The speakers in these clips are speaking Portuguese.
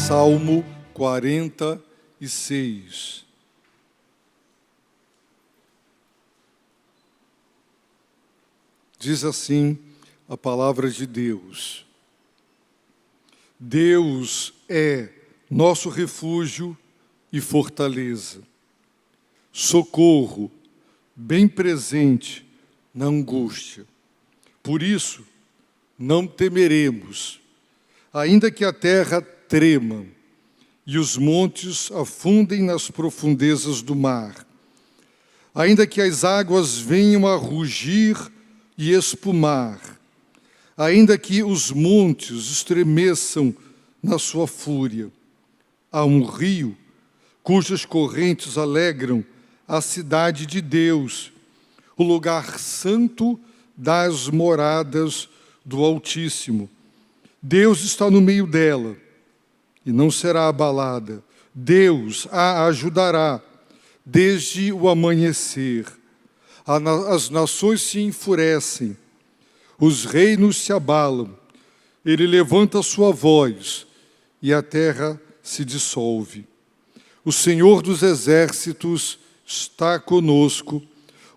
Salmo 46. Diz assim a palavra de Deus: Deus é nosso refúgio e fortaleza, socorro bem presente na angústia. Por isso, não temeremos, ainda que a terra trema e os montes afundem nas profundezas do mar, ainda que as águas venham a rugir e espumar, ainda que os montes estremeçam na sua fúria. Há um rio cujas correntes alegram a cidade de Deus, o lugar santo das moradas do Altíssimo. Deus está no meio dela e não será abalada. Deus a ajudará desde o amanhecer. As nações se enfurecem, os reinos se abalam. Ele levanta a sua voz e a terra se dissolve. O Senhor dos exércitos está conosco.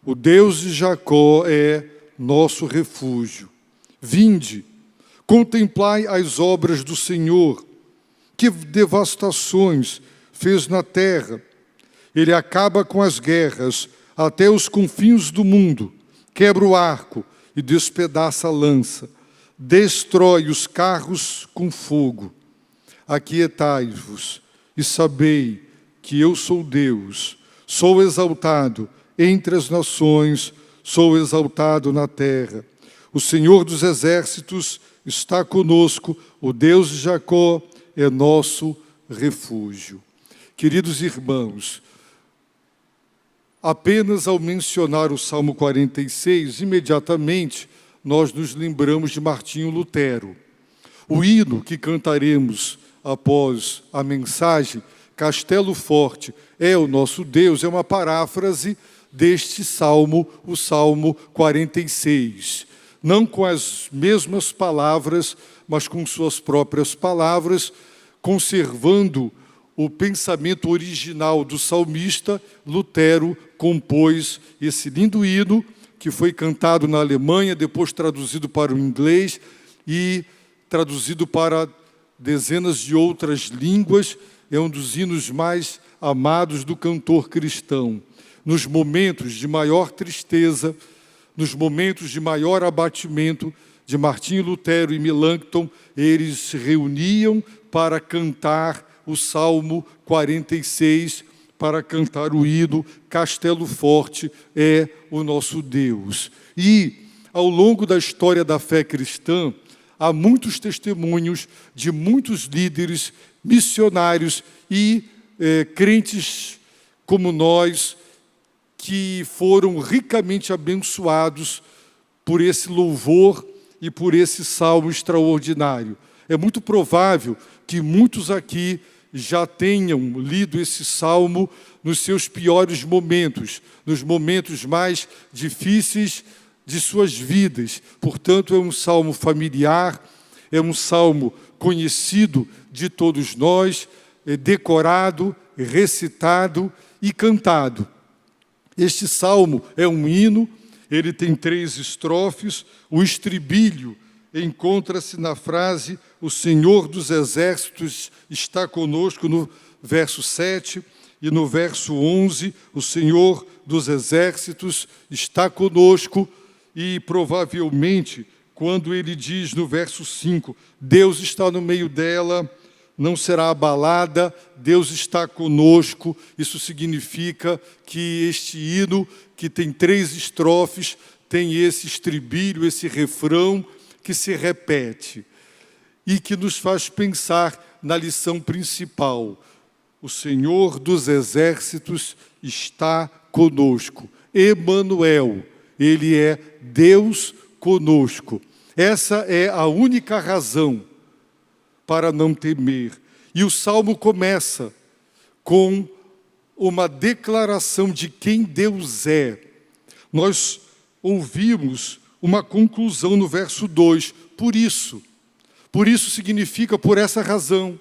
O Deus de Jacó é nosso refúgio. Vinde, contemplai as obras do Senhor. Que devastações fez na terra. Ele acaba com as guerras até os confins do mundo, quebra o arco e despedaça a lança, destrói os carros com fogo. Aquietai-vos e sabei que eu sou Deus, sou exaltado entre as nações, sou exaltado na terra. O Senhor dos exércitos está conosco, o Deus de Jacó é nosso refúgio. Queridos irmãos, apenas ao mencionar o Salmo 46, imediatamente nós nos lembramos de Martinho Lutero. O hino que cantaremos após a mensagem, Castelo Forte é o nosso Deus, é uma paráfrase deste Salmo, o Salmo 46. Não com as mesmas palavras, mas com suas próprias palavras, conservando o pensamento original do salmista. Lutero compôs esse lindo hino, que foi cantado na Alemanha, depois traduzido para o inglês e traduzido para dezenas de outras línguas. É um dos hinos mais amados do cantor cristão. Nos momentos de maior tristeza, nos momentos de maior abatimento de Martinho Lutero e Melanchthon, eles se reuniam para cantar o Salmo 46, para cantar o hino Castelo Forte é o nosso Deus. E, ao longo da história da fé cristã, há muitos testemunhos de muitos líderes, missionários e crentes como nós, que foram ricamente abençoados por esse louvor e por esse salmo extraordinário. É muito provável que muitos aqui já tenham lido esse salmo nos seus piores momentos, nos momentos mais difíceis de suas vidas. Portanto, é um salmo familiar, é um salmo conhecido de todos nós, decorado, recitado e cantado. Este salmo é um hino, ele tem 3 estrofes. O estribilho encontra-se na frase "O Senhor dos exércitos está conosco", no verso 7, e no verso 11, "O Senhor dos exércitos está conosco", e provavelmente, quando ele diz no verso 5, "Deus está no meio dela, não será abalada, Deus está conosco", isso significa que este hino, que tem 3 estrofes, tem esse estribilho, esse refrão que se repete e que nos faz pensar na lição principal. O Senhor dos exércitos está conosco. Emanuel, Ele é Deus conosco. Essa é a única razão para não temer. E o Salmo começa com uma declaração de quem Deus é. Nós ouvimos uma conclusão no verso 2, por isso significa por essa razão.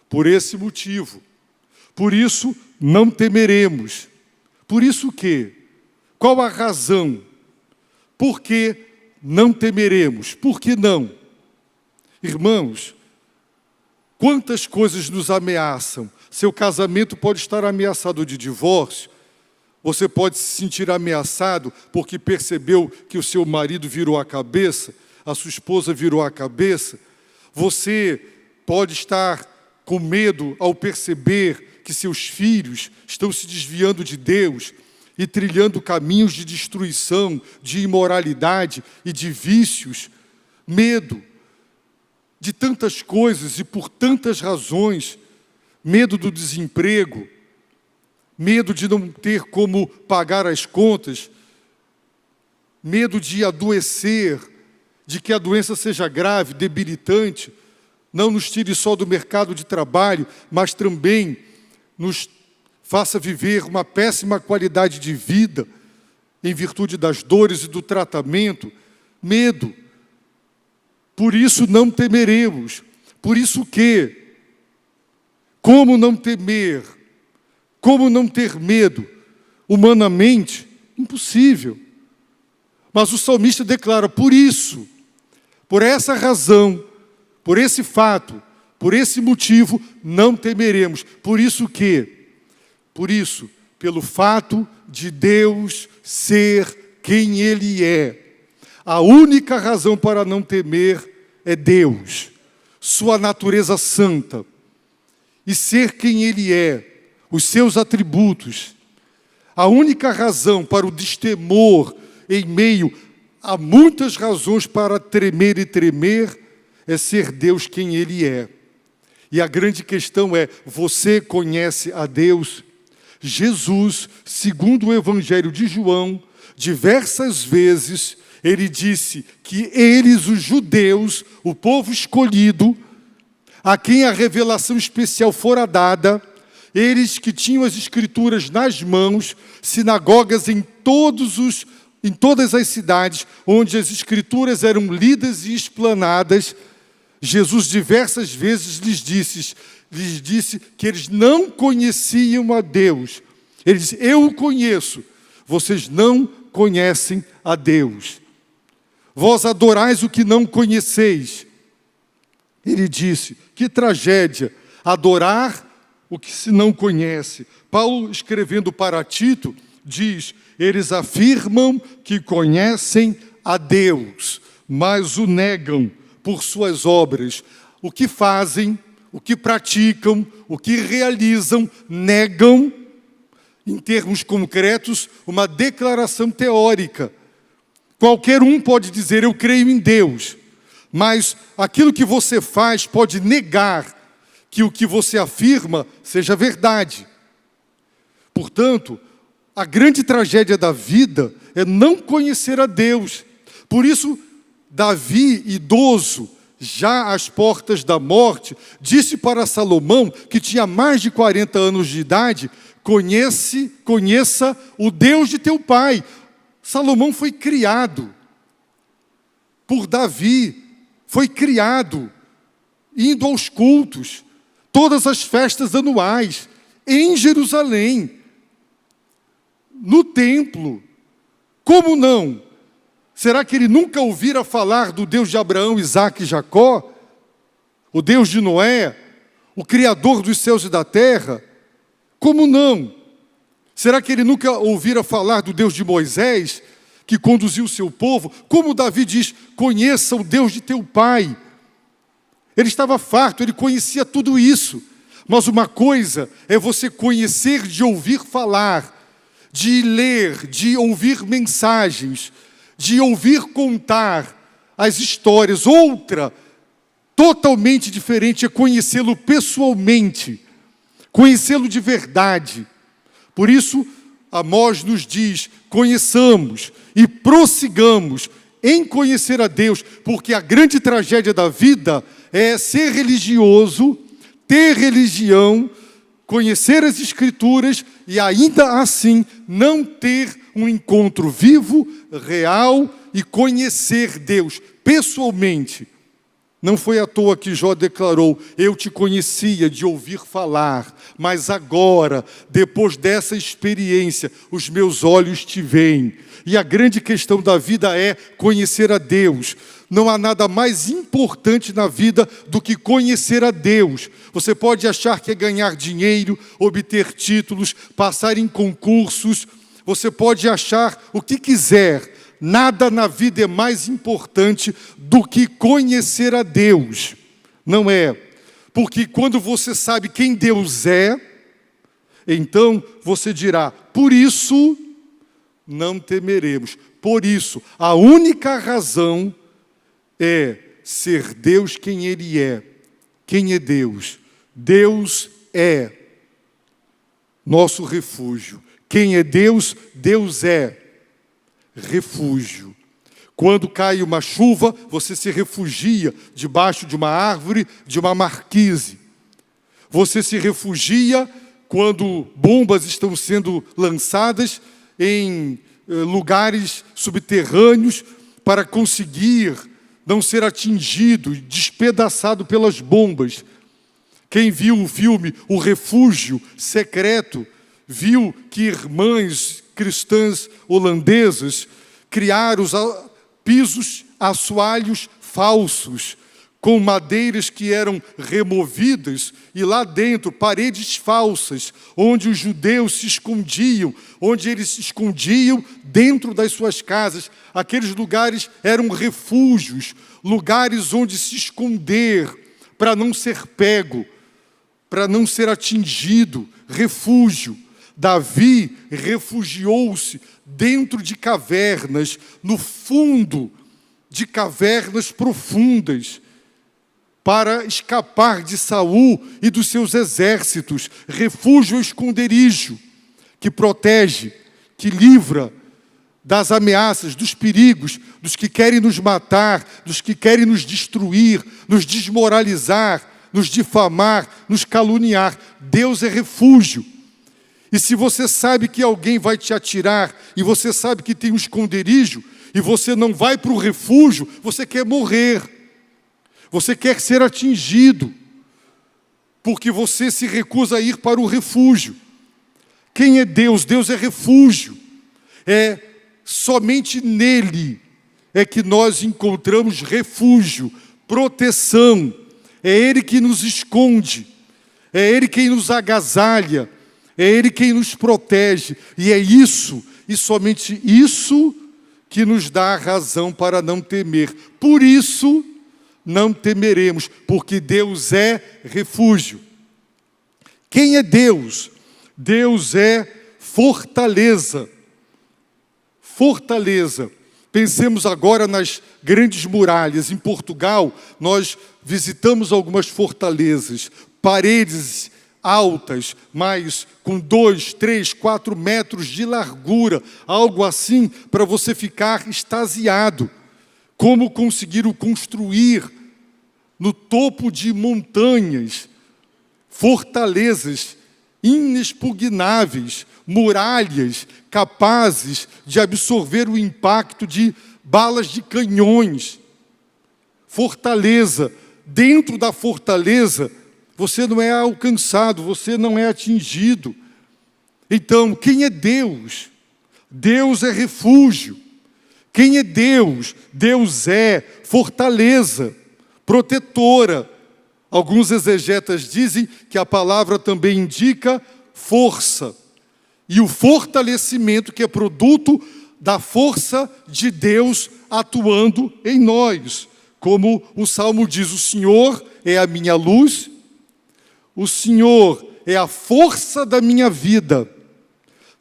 Por esse motivo. Por isso, não temeremos. Por isso o quê? Qual a razão? Por que não temeremos? Por que não? Irmãos, quantas coisas nos ameaçam? Seu casamento pode estar ameaçado de divórcio. Você pode se sentir ameaçado porque percebeu que o seu marido virou a cabeça, a sua esposa virou a cabeça. Você pode estar com medo ao perceber que seus filhos estão se desviando de Deus e trilhando caminhos de destruição, de imoralidade e de vícios. Medo de tantas coisas e por tantas razões. Medo do desemprego, medo de não ter como pagar as contas, medo de adoecer, de que a doença seja grave, debilitante, não nos tire só do mercado de trabalho, mas também nos faça viver uma péssima qualidade de vida, em virtude das dores e do tratamento. Medo. Por isso não temeremos. Por isso o quê? Como não temer? Como não ter medo? Humanamente, impossível. Mas o salmista declara, por isso, por essa razão, por esse fato, por esse motivo, não temeremos. Por isso o quê? Por isso, pelo fato de Deus ser quem Ele é. A única razão para não temer é Deus, sua natureza santa, e ser quem Ele é, os seus atributos. A única razão para o destemor, em meio a muitas razões para tremer e tremer, é ser Deus quem Ele é. E a grande questão é, você conhece a Deus? Jesus, segundo o Evangelho de João, diversas vezes, Ele disse que eles, os judeus, o povo escolhido, a quem a revelação especial fora dada, eles que tinham as Escrituras nas mãos, sinagogas em todas as cidades, onde as Escrituras eram lidas e explanadas, Jesus diversas vezes lhes disse que eles não conheciam a Deus. Ele disse, eu o conheço, vocês não conhecem a Deus. Vós adorais o que não conheceis. Ele disse, que tragédia, adorar o que se não conhece. Paulo, escrevendo para Tito, diz, eles afirmam que conhecem a Deus, mas o negam por suas obras. O que fazem, o que praticam, o que realizam, negam, em termos concretos, uma declaração teórica. Qualquer um pode dizer, eu creio em Deus, mas aquilo que você faz pode negar que o que você afirma seja verdade. Portanto, a grande tragédia da vida é não conhecer a Deus. Por isso, Davi, idoso, já às portas da morte, disse para Salomão, que tinha mais de 40 anos de idade, conheça o Deus de teu pai. Salomão foi criado por Davi, foi criado, indo aos cultos, todas as festas anuais, em Jerusalém, no templo. Como não? Será que ele nunca ouvira falar do Deus de Abraão, Isaque e Jacó? O Deus de Noé? O Criador dos céus e da terra? Como não? Será que ele nunca ouvira falar do Deus de Moisés, que conduziu o seu povo? Como Davi diz, conheça o Deus de teu pai. Ele estava farto, ele conhecia tudo isso. Mas uma coisa é você conhecer de ouvir falar, de ler, de ouvir mensagens, de ouvir contar as histórias. Outra, totalmente diferente, é conhecê-lo pessoalmente, conhecê-lo de verdade. Por isso, Amós nos diz, conheçamos e prossigamos em conhecer a Deus, porque a grande tragédia da vida é ser religioso, ter religião, conhecer as Escrituras e ainda assim não ter um encontro vivo, real e conhecer Deus pessoalmente. Não foi à toa que Jó declarou: eu te conhecia de ouvir falar, mas agora, depois dessa experiência, os meus olhos te veem. E a grande questão da vida é conhecer a Deus. Não há nada mais importante na vida do que conhecer a Deus. Você pode achar que é ganhar dinheiro, obter títulos, passar em concursos. Você pode achar o que quiser. Nada na vida é mais importante do que conhecer a Deus. Não é? Porque quando você sabe quem Deus é, então você dirá: por isso não temeremos. Por isso, a única razão é ser Deus quem Ele é. Quem é Deus? Deus é nosso refúgio. Quem é Deus? Deus é refúgio. Quando cai uma chuva, você se refugia debaixo de uma árvore, de uma marquise. Você se refugia quando bombas estão sendo lançadas em lugares subterrâneos para conseguir não ser atingido, despedaçado pelas bombas. Quem viu o filme O Refúgio Secreto, viu que irmãs cristãs holandesas criaram pisos, assoalhos falsos, com madeiras que eram removidas, e lá dentro, paredes falsas, onde os judeus se escondiam, onde eles se escondiam dentro das suas casas. Aqueles lugares eram refúgios, lugares onde se esconder, para não ser pego, para não ser atingido, refúgio. Davi refugiou-se dentro de cavernas, no fundo de cavernas profundas, para escapar de Saul e dos seus exércitos. Refúgio ou esconderijo, que protege, que livra das ameaças, dos perigos, dos que querem nos matar, dos que querem nos destruir, nos desmoralizar, nos difamar, nos caluniar. Deus é refúgio. E se você sabe que alguém vai te atirar, e você sabe que tem um esconderijo, e você não vai para o refúgio, você quer morrer. Você quer ser atingido, porque você se recusa a ir para o refúgio. Quem é Deus? Deus é refúgio. É somente nele é que nós encontramos refúgio, proteção. É Ele que nos esconde, é Ele quem nos agasalha, é Ele quem nos protege. E é isso, e somente isso, que nos dá a razão para não temer. Por isso, não temeremos, porque Deus é refúgio. Quem é Deus? Deus é fortaleza. Fortaleza. Pensemos agora nas grandes muralhas. Em Portugal, nós visitamos algumas fortalezas, paredes altas, mas com 2, 3, 4 metros de largura, algo assim para você ficar extasiado. Como conseguiram construir no topo de montanhas, fortalezas inexpugnáveis, muralhas capazes de absorver o impacto de balas de canhões. Fortaleza. Dentro da fortaleza, você não é alcançado, você não é atingido. Então, quem é Deus? Deus é refúgio. Quem é Deus? Deus é fortaleza, protetora. Alguns exegetas dizem que a palavra também indica força. E o fortalecimento que é produto da força de Deus atuando em nós. Como o Salmo diz: o Senhor é a minha luz, o Senhor é a força da minha vida.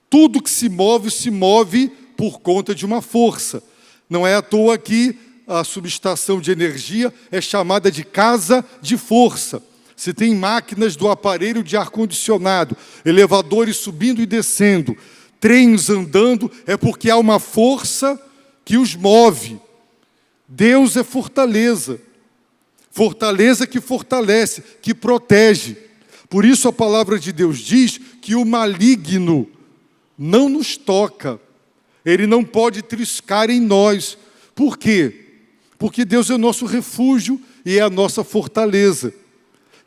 Tudo que se move por conta de uma força. Não é à toa que a subestação de energia é chamada de casa de força. Se tem máquinas do aparelho de ar-condicionado, elevadores subindo e descendo, trens andando, é porque há uma força que os move. Deus é fortaleza. Fortaleza que fortalece, que protege. Por isso a palavra de Deus diz que o maligno não nos toca. Ele não pode triscar em nós. Por quê? Porque Deus é o nosso refúgio e é a nossa fortaleza.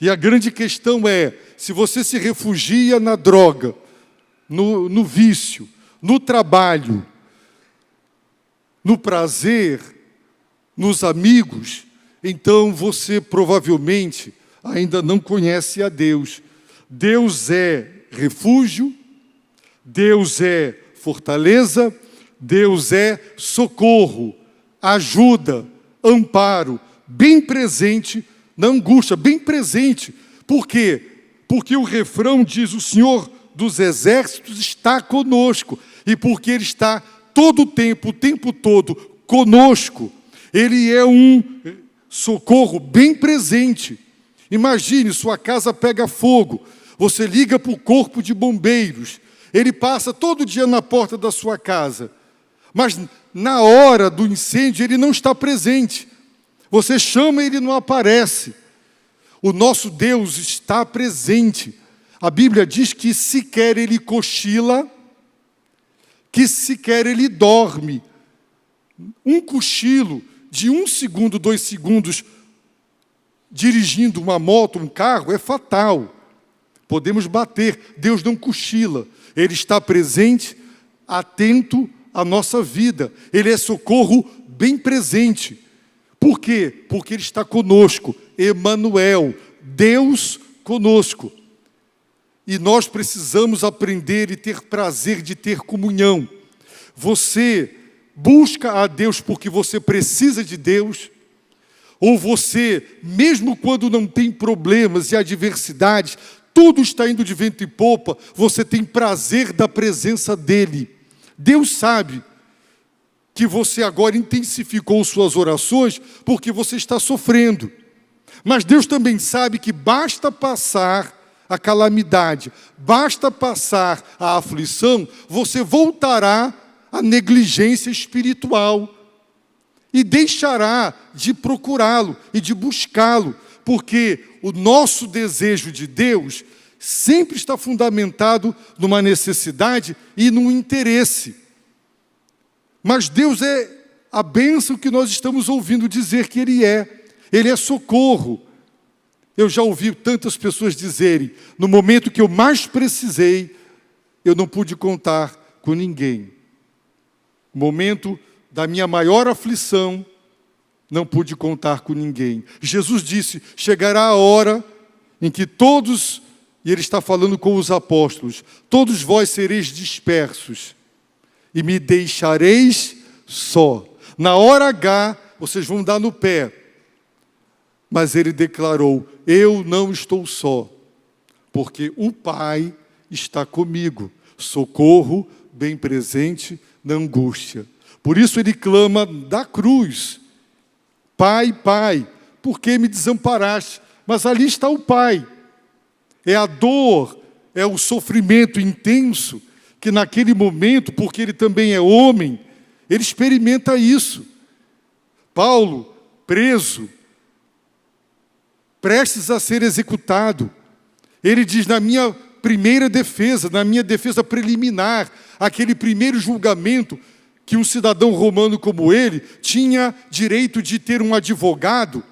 E a grande questão é, se você se refugia na droga, no vício, no trabalho, no prazer, nos amigos, então você provavelmente ainda não conhece a Deus. Deus é refúgio, Deus é fortaleza, Deus é socorro, ajuda, amparo, bem presente na angústia, bem presente. Por quê? Porque o refrão diz: o Senhor dos exércitos está conosco, e porque Ele está todo o tempo todo conosco, Ele é um socorro bem presente. Imagine, sua casa pega fogo, você liga para o corpo de bombeiros, ele passa todo dia na porta da sua casa, mas na hora do incêndio ele não está presente. Você chama e ele não aparece. O nosso Deus está presente. A Bíblia diz que sequer ele cochila, que sequer ele dorme. Um cochilo de 1 segundo, 2 segundos, dirigindo uma moto, um carro, é fatal. Podemos bater. Deus não cochila. Ele está presente, atento à nossa vida. Ele é socorro bem presente. Por quê? Porque Ele está conosco. Emanuel, Deus conosco. E nós precisamos aprender e ter prazer de ter comunhão. Você busca a Deus porque você precisa de Deus? Ou você, mesmo quando não tem problemas e adversidades, tudo está indo de vento e popa, você tem prazer da presença dEle? Deus sabe que você agora intensificou suas orações porque você está sofrendo. Mas Deus também sabe que basta passar a calamidade, basta passar a aflição, você voltará à negligência espiritual e deixará de procurá-lo e de buscá-lo, porque o nosso desejo de Deus sempre está fundamentado numa necessidade e num interesse. Mas Deus é a bênção que nós estamos ouvindo dizer que Ele é socorro. Eu já ouvi tantas pessoas dizerem: no momento que eu mais precisei, eu não pude contar com ninguém. No momento da minha maior aflição, não pude contar com ninguém. Jesus disse: chegará a hora em que todos, e Ele está falando com os apóstolos, todos vós sereis dispersos e me deixareis só. Na hora H, vocês vão dar no pé. Mas Ele declarou: eu não estou só, porque o Pai está comigo. Socorro bem presente na angústia. Por isso Ele clama da cruz: Pai, Pai, por que me desamparaste? Mas ali está o Pai. É a dor, é o sofrimento intenso, que naquele momento, porque Ele também é homem, Ele experimenta isso. Paulo, preso, prestes a ser executado, ele diz: na minha primeira defesa, na minha defesa preliminar, aquele primeiro julgamento, que um cidadão romano como ele tinha direito de ter um advogado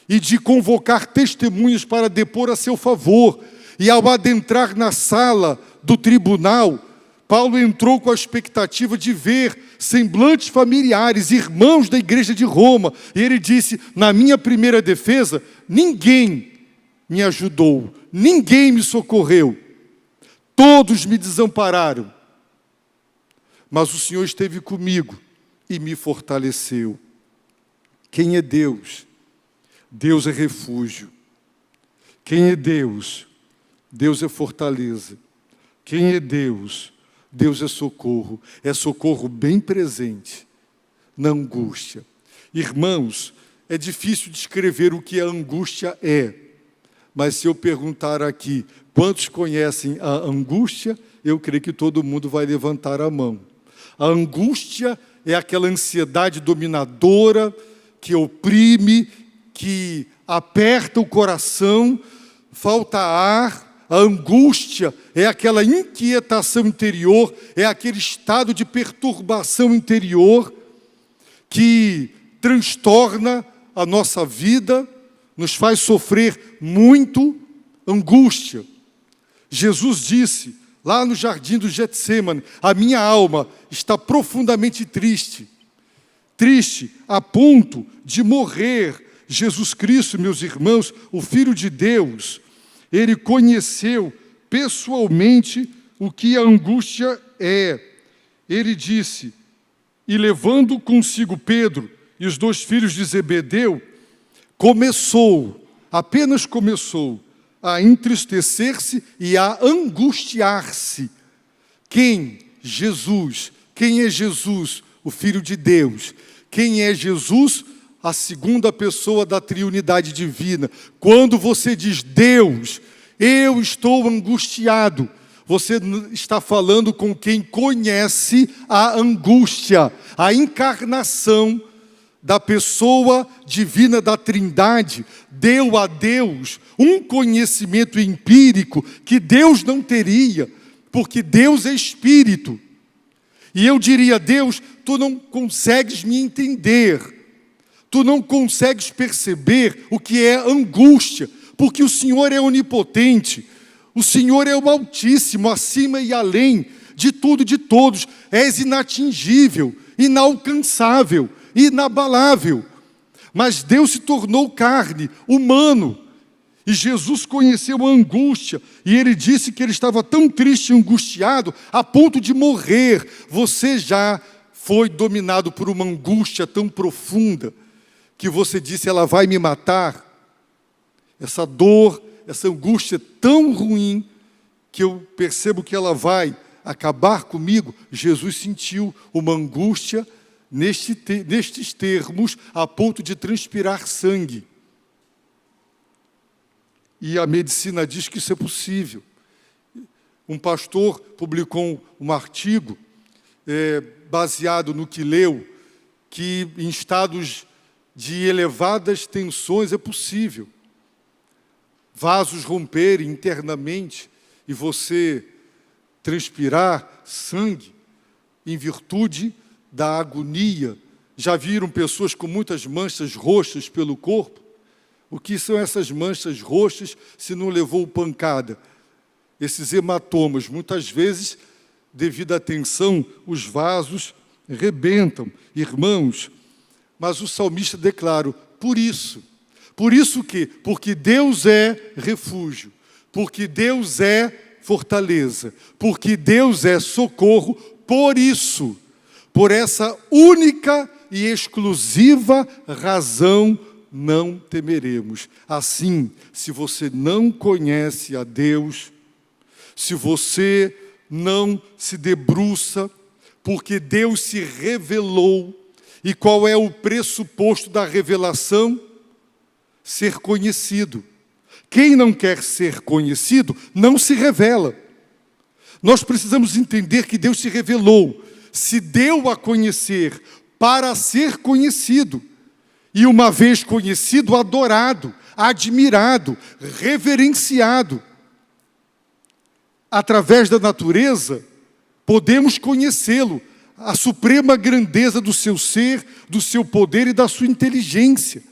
e de convocar testemunhas para depor a seu favor. E ao adentrar na sala do tribunal, Paulo entrou com a expectativa de ver semblantes familiares, irmãos da igreja de Roma. E ele disse: na minha primeira defesa, ninguém me ajudou, ninguém me socorreu. Todos me desampararam. Mas o Senhor esteve comigo e me fortaleceu. Quem é Deus? Deus é refúgio. Quem é Deus? Deus é fortaleza. Quem é Deus? Deus é socorro. É socorro bem presente na angústia. Irmãos, é difícil descrever o que a angústia é. Mas se eu perguntar aqui, quantos conhecem a angústia, eu creio que todo mundo vai levantar a mão. A angústia é aquela ansiedade dominadora que oprime, que aperta o coração, falta ar. A angústia é aquela inquietação interior, é aquele estado de perturbação interior que transtorna a nossa vida, nos faz sofrer muito angústia. Jesus disse, lá no jardim do Getsêmani, a minha alma está profundamente triste. Triste a ponto de morrer. Jesus Cristo, meus irmãos, o Filho de Deus, ele conheceu pessoalmente o que a angústia é. Ele disse, e levando consigo Pedro e os 2 filhos de Zebedeu, apenas começou, a entristecer-se e a angustiar-se. Quem? Jesus. Quem é Jesus? O Filho de Deus. Quem é Jesus? A segunda pessoa da triunidade divina. Quando você diz Deus, eu estou angustiado, você está falando com quem conhece a angústia, a encarnação da pessoa divina da Trindade, deu a Deus um conhecimento empírico que Deus não teria, porque Deus é Espírito. E eu diria, Deus, tu não consegues me entender, tu não consegues perceber o que é angústia, porque o Senhor é onipotente, o Senhor é o Altíssimo, acima e além de tudo e de todos, és inatingível, inalcançável, inabalável. Mas Deus se tornou carne, humano, e Jesus conheceu a angústia, e ele disse que ele estava tão triste e angustiado, a ponto de morrer. Você já foi dominado por uma angústia tão profunda, que você disse, ela vai me matar? Essa dor, essa angústia tão ruim, que eu percebo que ela vai acabar comigo. Jesus sentiu uma angústia nestes termos, a ponto de transpirar sangue. E a medicina diz que isso é possível. Um pastor publicou um artigo, baseado no que leu, que em estados de elevadas tensões é possível vasos romperem internamente e você transpirar sangue em virtude da agonia. Já viram pessoas com muitas manchas roxas pelo corpo? O que são essas manchas roxas se não levou pancada? Esses hematomas, muitas vezes, devido à tensão, os vasos rebentam. Irmãos, mas o salmista declara, por isso o quê? Porque Deus é refúgio, porque Deus é fortaleza, porque Deus é socorro, por isso, por essa única e exclusiva razão, não temeremos. Assim, se você não conhece a Deus, se você não se debruça, porque Deus se revelou, e qual é o pressuposto da revelação? Ser conhecido. Quem não quer ser conhecido, não se revela. Nós precisamos entender que Deus se revelou, se deu a conhecer para ser conhecido. E uma vez conhecido, adorado, admirado, reverenciado. Através da natureza, podemos conhecê-lo, a suprema grandeza do seu ser, do seu poder e da sua inteligência.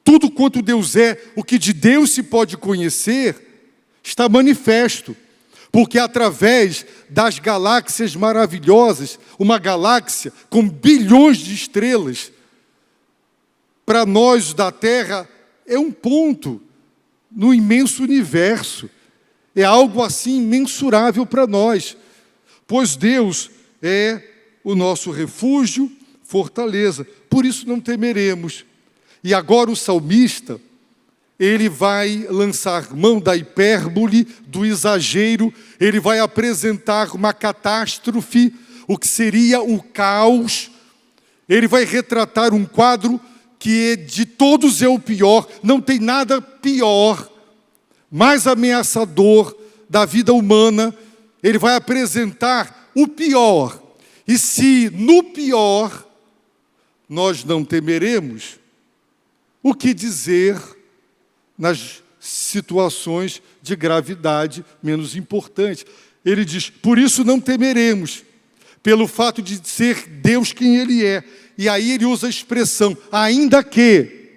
Tudo quanto Deus é, o que de Deus se pode conhecer, está manifesto. Porque através das galáxias maravilhosas, uma galáxia com bilhões de estrelas, para nós da Terra é um ponto no imenso universo. É algo assim imensurável para nós. Pois Deus é o nosso refúgio, fortaleza. Por isso não temeremos. E agora o salmista, ele vai lançar mão da hipérbole, do exagero, ele vai apresentar uma catástrofe, o que seria o caos. Ele vai retratar um quadro que de todos é o pior, não tem nada pior, mais ameaçador da vida humana. Ele vai apresentar o pior. E se no pior nós não temeremos, o que dizer nas situações de gravidade menos importantes? Ele diz, por isso não temeremos, pelo fato de ser Deus quem Ele é. e aí ele usa a expressão, ainda que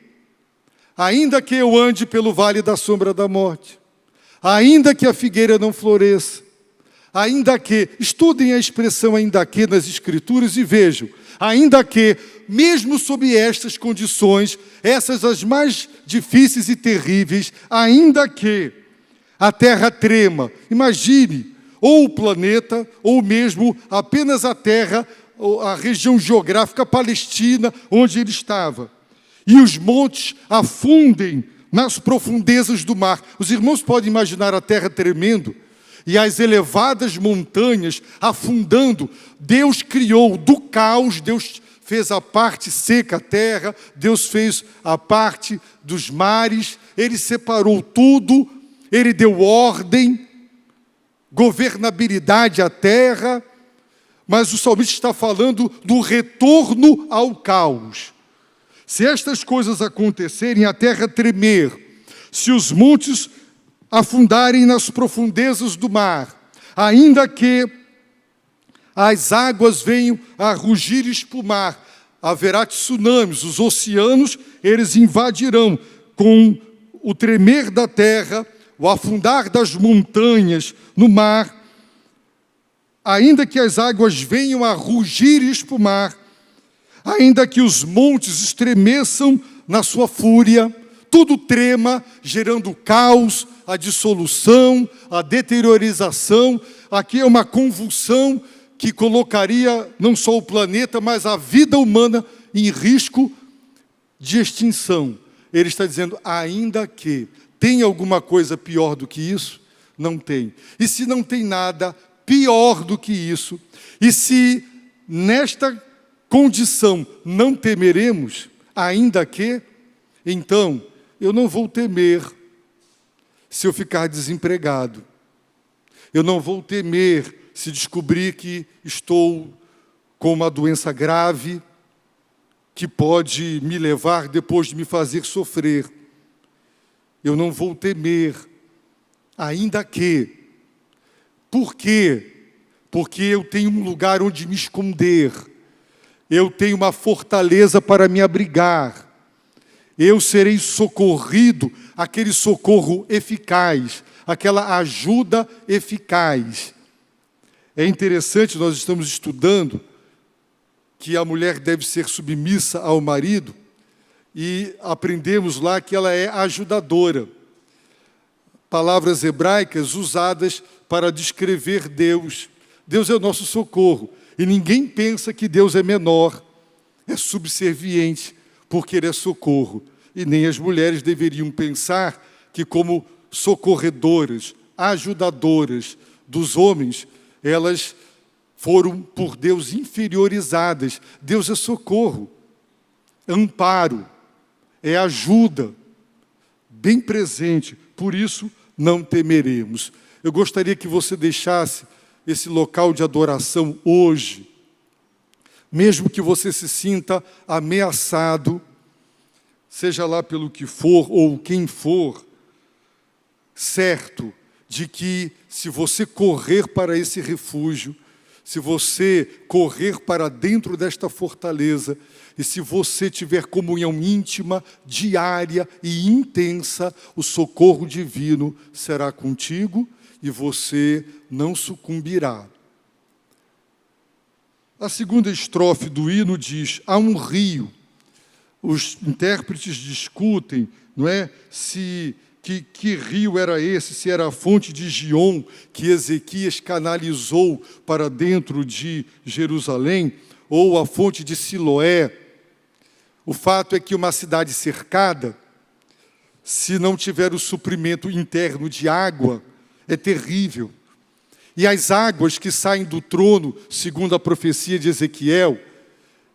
eu ande pelo vale da sombra da morte, ainda que a figueira não floresça, ainda que, estudem a expressão ainda que nas Escrituras e vejam, ainda que, mesmo sob estas condições, essas as mais difíceis e terríveis, ainda que a terra trema, imagine, ou o planeta, ou mesmo apenas a terra, a região geográfica palestina, onde ele estava. E os montes afundem nas profundezas do mar. Os irmãos podem imaginar a terra tremendo e as elevadas montanhas afundando. Deus criou do caos, Deus fez a parte seca, a terra, Deus fez a parte dos mares, Ele separou tudo, Ele deu ordem, governabilidade à terra, mas o salmista está falando do retorno ao caos. Se estas coisas acontecerem, a terra tremer, se os montes afundarem nas profundezas do mar, ainda que as águas venham a rugir e espumar, haverá tsunamis, os oceanos, eles invadirão com o tremer da terra, o afundar das montanhas no mar, ainda que as águas venham a rugir e espumar, ainda que os montes estremeçam na sua fúria, tudo trema, gerando caos, a dissolução, a deteriorização. Aqui é uma convulsão que colocaria não só o planeta, mas a vida humana em risco de extinção. Ele está dizendo, ainda que tem alguma coisa pior do que isso? Não tem. E se não tem nada pior do que isso, e se nesta condição não temeremos, ainda que, então, eu não vou temer se eu ficar desempregado. Eu não vou temer se descobrir que estou com uma doença grave que pode me levar depois de me fazer sofrer. Eu não vou temer, ainda que. Por quê? Porque eu tenho um lugar onde me esconder. Eu tenho uma fortaleza para me abrigar. Eu serei socorrido, aquele socorro eficaz, aquela ajuda eficaz. É interessante, nós estamos estudando que a mulher deve ser submissa ao marido e aprendemos lá que ela é ajudadora. Palavras hebraicas usadas para descrever Deus. Deus é o nosso socorro. E ninguém pensa que Deus é menor, é subserviente, porque Ele é socorro. E nem as mulheres deveriam pensar que como socorredoras, ajudadoras dos homens, elas foram por Deus inferiorizadas. Deus é socorro, amparo, é ajuda, bem presente. Por isso, não temeremos. Eu gostaria que você deixasse esse local de adoração hoje, mesmo que você se sinta ameaçado, seja lá pelo que for ou quem for, certo de que se você correr para esse refúgio, se você correr para dentro desta fortaleza, e se você tiver comunhão íntima, diária e intensa, o socorro divino será contigo e você não sucumbirá. A segunda estrofe do hino diz, há um rio. Os intérpretes discutem, não é, que rio era esse, se era a fonte de Gion, que Ezequias canalizou para dentro de Jerusalém, ou a fonte de Siloé. O fato é que uma cidade cercada, se não tiver o suprimento interno de água, é terrível. E as águas que saem do trono, segundo a profecia de Ezequiel,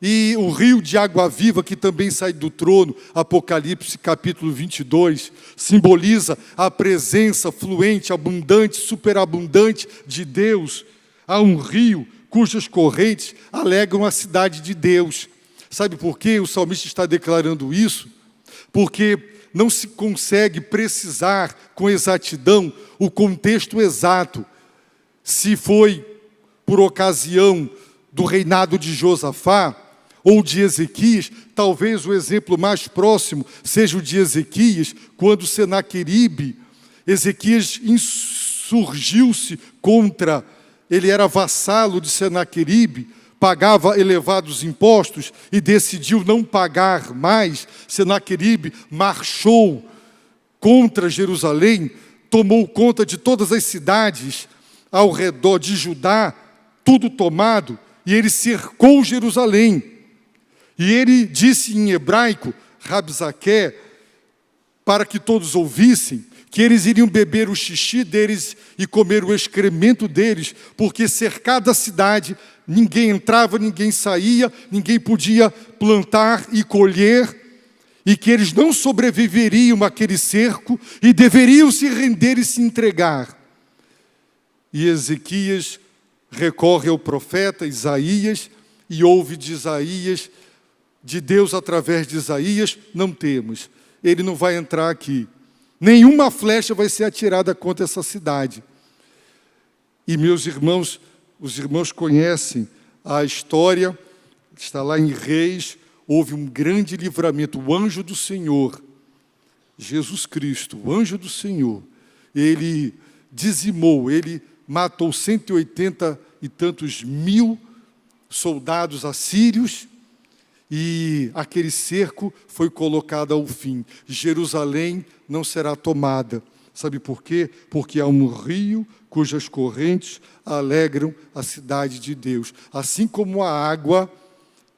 e o rio de água viva que também sai do trono, Apocalipse capítulo 22, simboliza a presença fluente, abundante, superabundante de Deus. Há um rio cujas correntes alegram a cidade de Deus. Sabe por quê o salmista está declarando isso? Porque não se consegue precisar com exatidão o contexto exato. Se foi por ocasião do reinado de Josafá, ou de Ezequias. Talvez o exemplo mais próximo seja o de Ezequias, quando Senaqueribe, Ezequias insurgiu-se contra, ele era vassalo de Senaqueribe, pagava elevados impostos e decidiu não pagar mais. Senaqueribe marchou contra Jerusalém, tomou conta de todas as cidades ao redor de Judá, tudo tomado, e ele cercou Jerusalém. E ele disse em hebraico, Rabzaké, para que todos ouvissem, que eles iriam beber o xixi deles e comer o excremento deles, porque cercada a cidade, ninguém entrava, ninguém saía, ninguém podia plantar e colher, e que eles não sobreviveriam àquele cerco e deveriam se render e se entregar. E Ezequias recorre ao profeta Isaías e ouve de Isaías, de Deus através de Isaías: não temos, ele não vai entrar aqui. Nenhuma flecha vai ser atirada contra essa cidade. E meus irmãos, os irmãos conhecem a história, está lá em Reis, houve um grande livramento. O anjo do Senhor, Jesus Cristo, o anjo do Senhor, ele dizimou, ele matou 180 e tantos mil soldados assírios, e aquele cerco foi colocado ao fim. Jerusalém não será tomada. Sabe por quê? Porque há um rio cujas correntes alegram a cidade de Deus. Assim como a água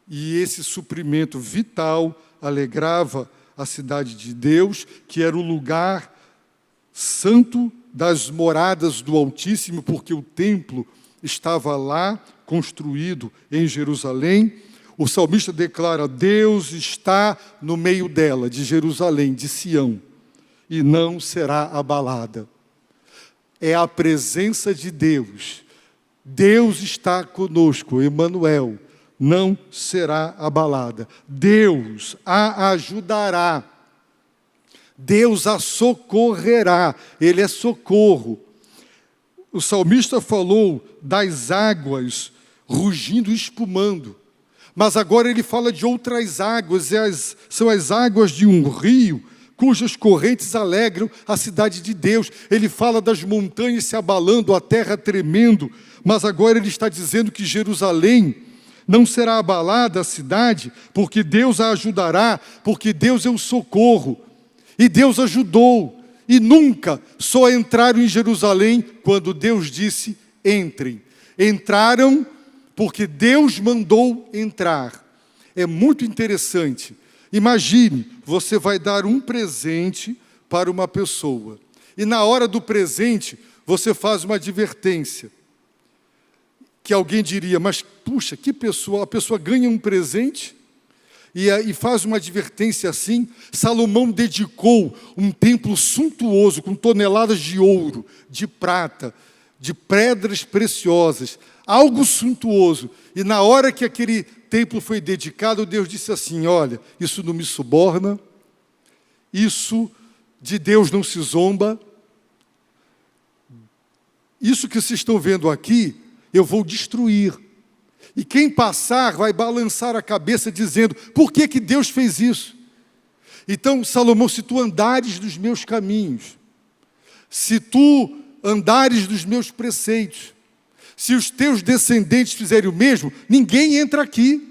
e esse suprimento vital alegrava a cidade de Deus, que era o lugar santo das moradas do Altíssimo, porque o templo estava lá, construído em Jerusalém. O salmista declara: Deus está no meio dela, de Jerusalém, de Sião, e não será abalada. É a presença de Deus. Deus está conosco, Emanuel, não será abalada. Deus a ajudará. Deus a socorrerá. Ele é socorro. O salmista falou das águas rugindo e espumando. Mas agora ele fala de outras águas, são as águas de um rio, cujas correntes alegram a cidade de Deus. Ele fala das montanhas se abalando, a terra tremendo, mas agora ele está dizendo que Jerusalém não será abalada, a cidade, porque Deus a ajudará, porque Deus é o socorro. E Deus ajudou, e nunca só entraram em Jerusalém quando Deus disse: entrem. Entraram porque Deus mandou entrar. É muito interessante. Imagine, você vai dar um presente para uma pessoa, e na hora do presente, você faz uma advertência, que alguém diria: mas puxa, que pessoa, a pessoa ganha um presente, e faz uma advertência assim. Salomão dedicou um templo suntuoso, com toneladas de ouro, de prata, de pedras preciosas, algo suntuoso. E na hora que aquele templo foi dedicado, Deus disse assim: olha, isso não me suborna, isso de Deus não se zomba, isso que vocês estão vendo aqui, eu vou destruir. E quem passar vai balançar a cabeça dizendo: por que que Deus fez isso? Então Salomão: se tu andares nos meus caminhos, se tu andares nos meus preceitos, se os teus descendentes fizerem o mesmo, ninguém entra aqui.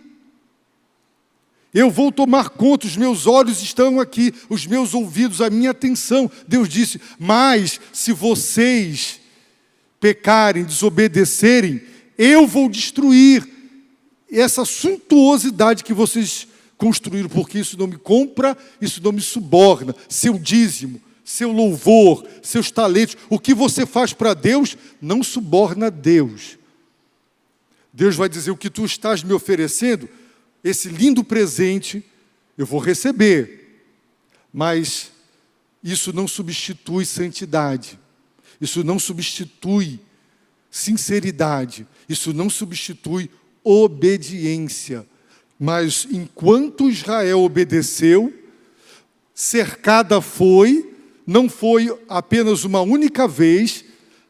Eu vou tomar conta, os meus olhos estão aqui, os meus ouvidos, a minha atenção. Deus disse: mas se vocês pecarem, desobedecerem, eu vou destruir essa suntuosidade que vocês construíram, porque isso não me compra, isso não me suborna. Seu dízimo, seu louvor, seus talentos, o que você faz para Deus, não suborna Deus. Deus vai dizer: o que tu estás me oferecendo, esse lindo presente, eu vou receber, mas isso não substitui santidade, isso não substitui sinceridade, isso não substitui obediência. Mas enquanto Israel obedeceu, cercada foi, não foi apenas uma única vez,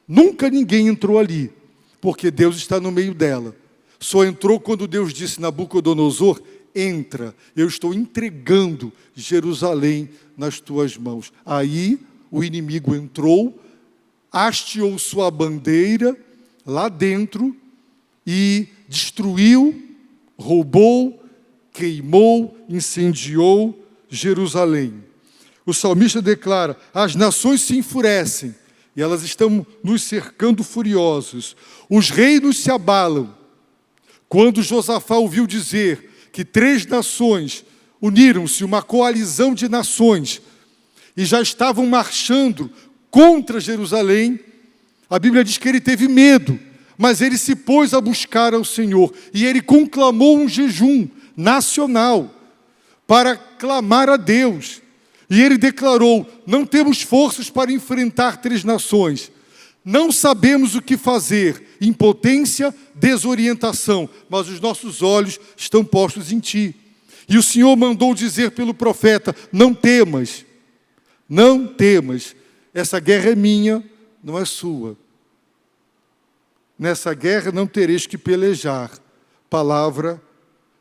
nunca ninguém entrou ali, porque Deus está no meio dela. Só entrou quando Deus disse: Nabucodonosor, entra, eu estou entregando Jerusalém nas tuas mãos. Aí o inimigo entrou, hasteou sua bandeira lá dentro e destruiu, roubou, queimou, incendiou Jerusalém. O salmista declara: as nações se enfurecem e elas estão nos cercando furiosos. Os reinos se abalam. Quando Josafá ouviu dizer que 3 nações uniram-se, uma coalizão de nações, e já estavam marchando contra Jerusalém, a Bíblia diz que ele teve medo, mas ele se pôs a buscar ao Senhor, e ele conclamou um jejum nacional para clamar a Deus. E ele declarou: não temos forças para enfrentar 3 nações, não sabemos o que fazer, impotência, desorientação, mas os nossos olhos estão postos em Ti. E o Senhor mandou dizer pelo profeta: não temas, não temas, essa guerra é minha, não é sua. Nessa guerra não tereis que pelejar. Palavra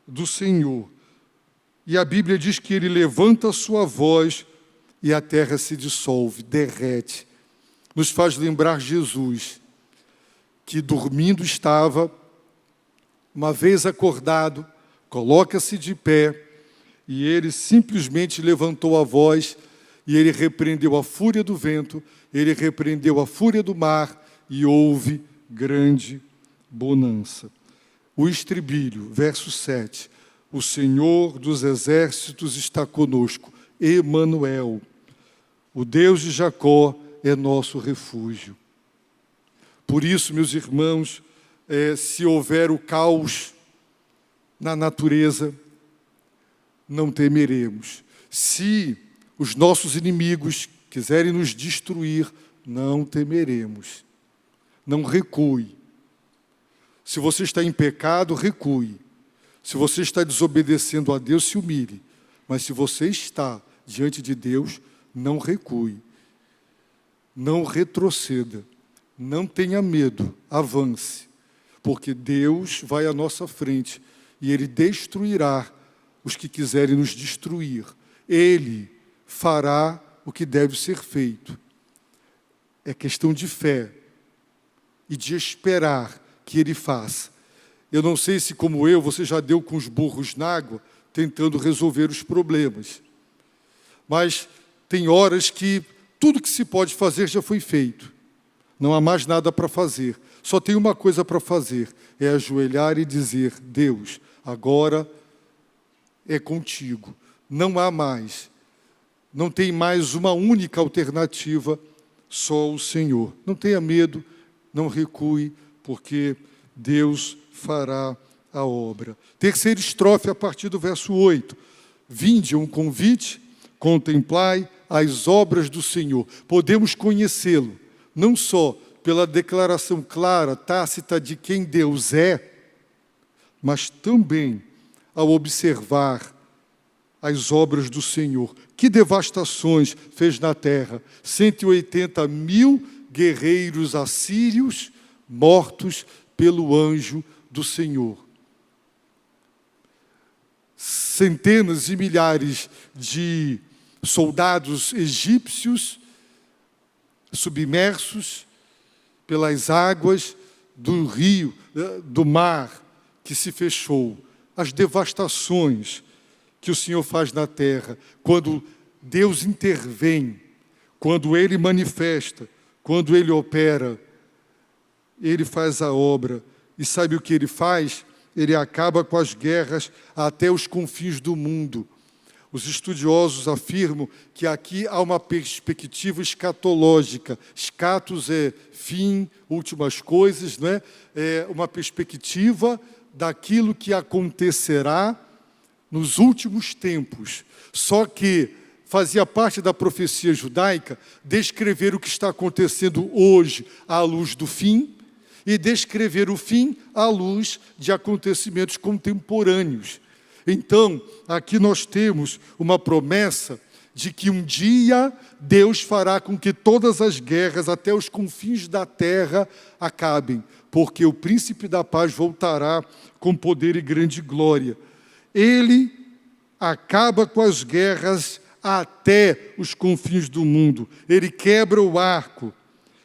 do Senhor. E a Bíblia diz que ele levanta a sua voz e a terra se dissolve, derrete. Nos faz lembrar Jesus, que dormindo estava, uma vez acordado, coloca-se de pé, e ele simplesmente levantou a voz, e ele repreendeu a fúria do vento, ele repreendeu a fúria do mar, e houve grande bonança. O estribilho, verso 7. O Senhor dos exércitos está conosco, Emanuel. O Deus de Jacó é nosso refúgio. Por isso, meus irmãos, se houver o caos na natureza, não temeremos. Se os nossos inimigos quiserem nos destruir, não temeremos. Não recue. Se você está em pecado, recue. Se você está desobedecendo a Deus, se humilhe. Mas se você está diante de Deus, não recue. Não retroceda. Não tenha medo. Avance. Porque Deus vai à nossa frente e Ele destruirá os que quiserem nos destruir. Ele fará o que deve ser feito. É questão de fé e de esperar que Ele faça. Eu não sei se, como eu, você já deu com os burros na água, tentando resolver os problemas. Mas tem horas que tudo que se pode fazer já foi feito. Não há mais nada para fazer. Só tem uma coisa para fazer, é ajoelhar e dizer: Deus, agora é contigo. Não há mais. Não tem mais uma única alternativa, só o Senhor. Não tenha medo, não recue, porque Deus fará a obra. Terceira estrofe, a partir do verso 8. Vinde, um convite, contemplai as obras do Senhor. Podemos conhecê-lo, não só pela declaração clara, tácita de quem Deus é, mas também ao observar as obras do Senhor. Que devastações fez na terra. 180 mil guerreiros assírios mortos pelo anjo do Senhor. Centenas e milhares de soldados egípcios submersos pelas águas do rio, do mar que se fechou. As devastações que o Senhor faz na terra, quando Deus intervém, quando Ele manifesta, quando Ele opera, Ele faz a obra. E sabe o que Ele faz? Ele acaba com as guerras até os confins do mundo. Os estudiosos afirmam que aqui há uma perspectiva escatológica. Escatos é fim, últimas coisas, não é? É uma perspectiva daquilo que acontecerá nos últimos tempos. Só que fazia parte da profecia judaica descrever o que está acontecendo hoje à luz do fim e descrever o fim à luz de acontecimentos contemporâneos. Então, aqui nós temos uma promessa de que um dia Deus fará com que todas as guerras até os confins da terra acabem, porque o príncipe da paz voltará com poder e grande glória. Ele acaba com as guerras até os confins do mundo. Ele quebra o arco,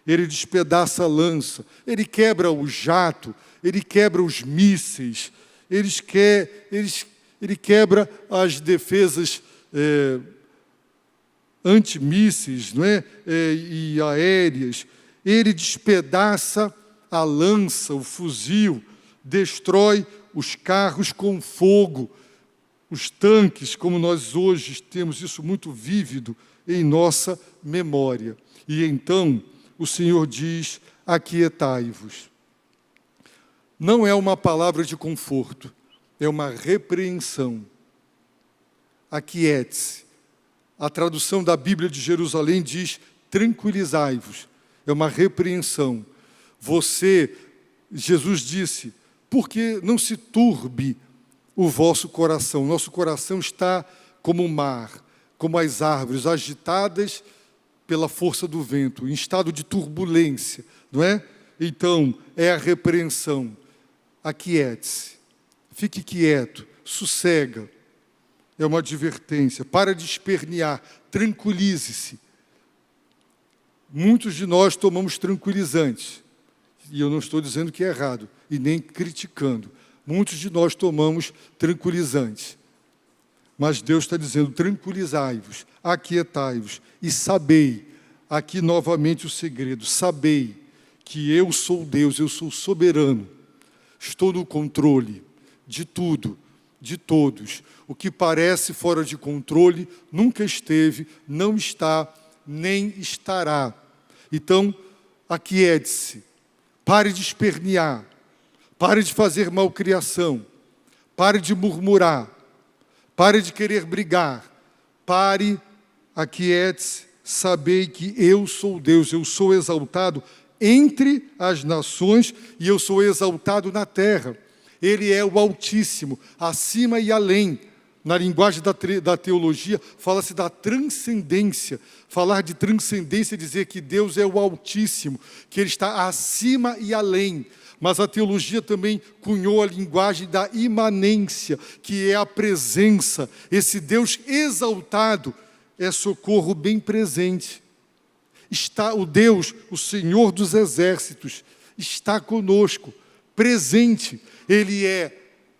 ele despedaça a lança, ele quebra o jato, ele quebra os mísseis, ele quebra as defesas antimísseis, não é? E aéreas. Ele despedaça a lança, o fuzil, destrói os carros com fogo, os tanques, como nós hoje temos isso muito vívido em nossa memória. E então o Senhor diz: aquietai-vos. Não é uma palavra de conforto, é uma repreensão. Aquiete-se. A tradução da Bíblia de Jerusalém diz: tranquilizai-vos. É uma repreensão. Jesus disse, porque não se turbe o vosso coração. Nosso coração está como o mar, como as árvores, agitadas pela força do vento, em estado de turbulência, não é? Então, é a repreensão. Aquiete-se, fique quieto, sossega. É uma advertência. Para de espernear, tranquilize-se. Muitos de nós tomamos tranquilizantes. E eu não estou dizendo que é errado, e nem criticando. Muitos de nós tomamos tranquilizantes. Mas Deus está dizendo: tranquilizai-vos, aquietai-vos, e sabei, aqui novamente o segredo, sabei que eu sou Deus, eu sou soberano. Estou no controle de tudo, de todos. O que parece fora de controle nunca esteve, não está, nem estará. Então, aquiete-se, pare de espernear, pare de fazer malcriação, pare de murmurar, pare de querer brigar, pare, aquiete-se, sabei que eu sou Deus, eu sou exaltado entre as nações e eu sou exaltado na terra. Ele é o Altíssimo, acima e além. Na linguagem da teologia, fala-se da transcendência. Falar de transcendência é dizer que Deus é o Altíssimo, que Ele está acima e além. Mas a teologia também cunhou a linguagem da imanência, que é a presença. Esse Deus exaltado é socorro bem presente. Está o Deus, o Senhor dos exércitos, está conosco, presente. Ele é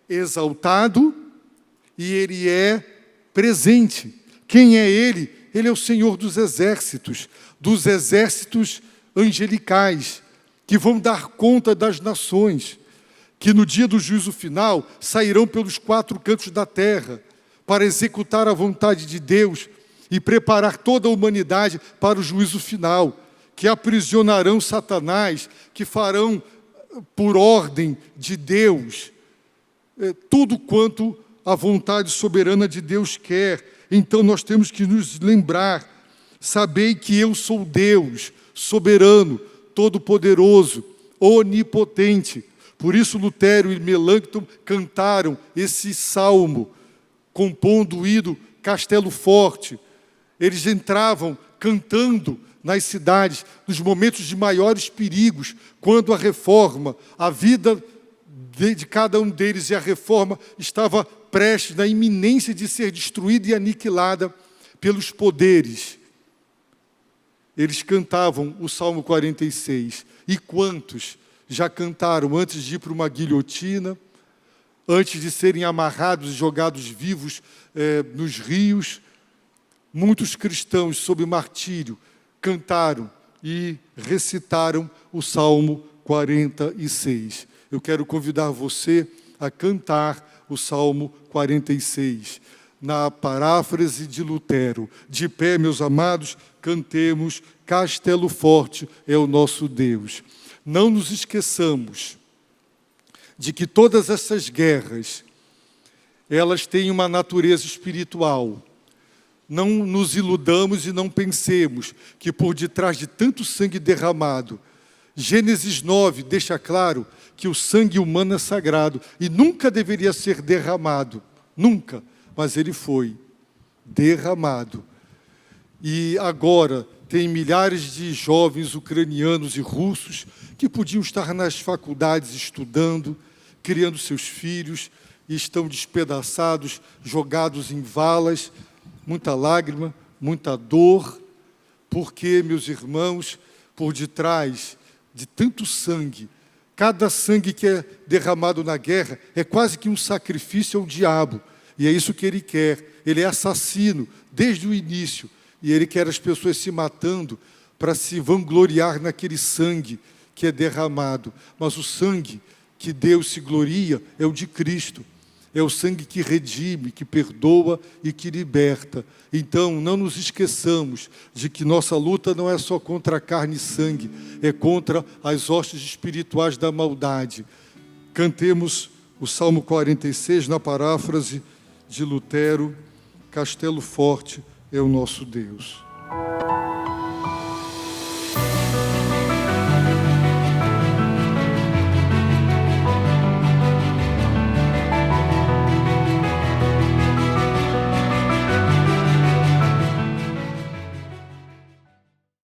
exaltado e Ele é presente. Quem é Ele? Ele é o Senhor dos exércitos angelicais, que vão dar conta das nações, que no dia do juízo final sairão pelos 4 cantos da terra para executar a vontade de Deus e preparar toda a humanidade para o juízo final, que aprisionarão Satanás, que farão por ordem de Deus tudo quanto a vontade soberana de Deus quer. Então nós temos que nos lembrar: sabei que eu sou Deus, soberano, todo-poderoso, onipotente. Por isso Lutero e Melanchthon cantaram esse salmo, compondo o hino Castelo Forte. Eles entravam cantando nas cidades, nos momentos de maiores perigos, quando a reforma, a vida de cada um deles e a reforma estava prestes, na iminência de ser destruída e aniquilada pelos poderes. Eles cantavam o Salmo 46. E quantos já cantaram antes de ir para uma guilhotina, antes de serem amarrados e jogados vivos nos rios? Muitos cristãos, sob martírio, cantaram e recitaram o Salmo 46. Eu quero convidar você a cantar o Salmo 46. Na paráfrase de Lutero: de pé, meus amados, cantemos, Castelo Forte é o nosso Deus. Não nos esqueçamos de que todas essas guerras, elas têm uma natureza espiritual. Não nos iludamos e não pensemos que por detrás de tanto sangue derramado, Gênesis 9 deixa claro que o sangue humano é sagrado e nunca deveria ser derramado, nunca, mas ele foi derramado. E agora tem milhares de jovens ucranianos e russos que podiam estar nas faculdades estudando, criando seus filhos, e estão despedaçados, jogados em valas, muita lágrima, muita dor, porque, meus irmãos, por detrás de tanto sangue, cada sangue que é derramado na guerra é quase que um sacrifício ao diabo, e é isso que ele quer. Ele é assassino desde o início, e ele quer as pessoas se matando para se vangloriar naquele sangue que é derramado. Mas o sangue que Deus se gloria é o de Cristo. É o sangue que redime, que perdoa e que liberta. Então, não nos esqueçamos de que nossa luta não é só contra a carne e sangue, é contra as hostes espirituais da maldade. Cantemos o Salmo 46 na paráfrase de Lutero: Castelo forte é o nosso Deus.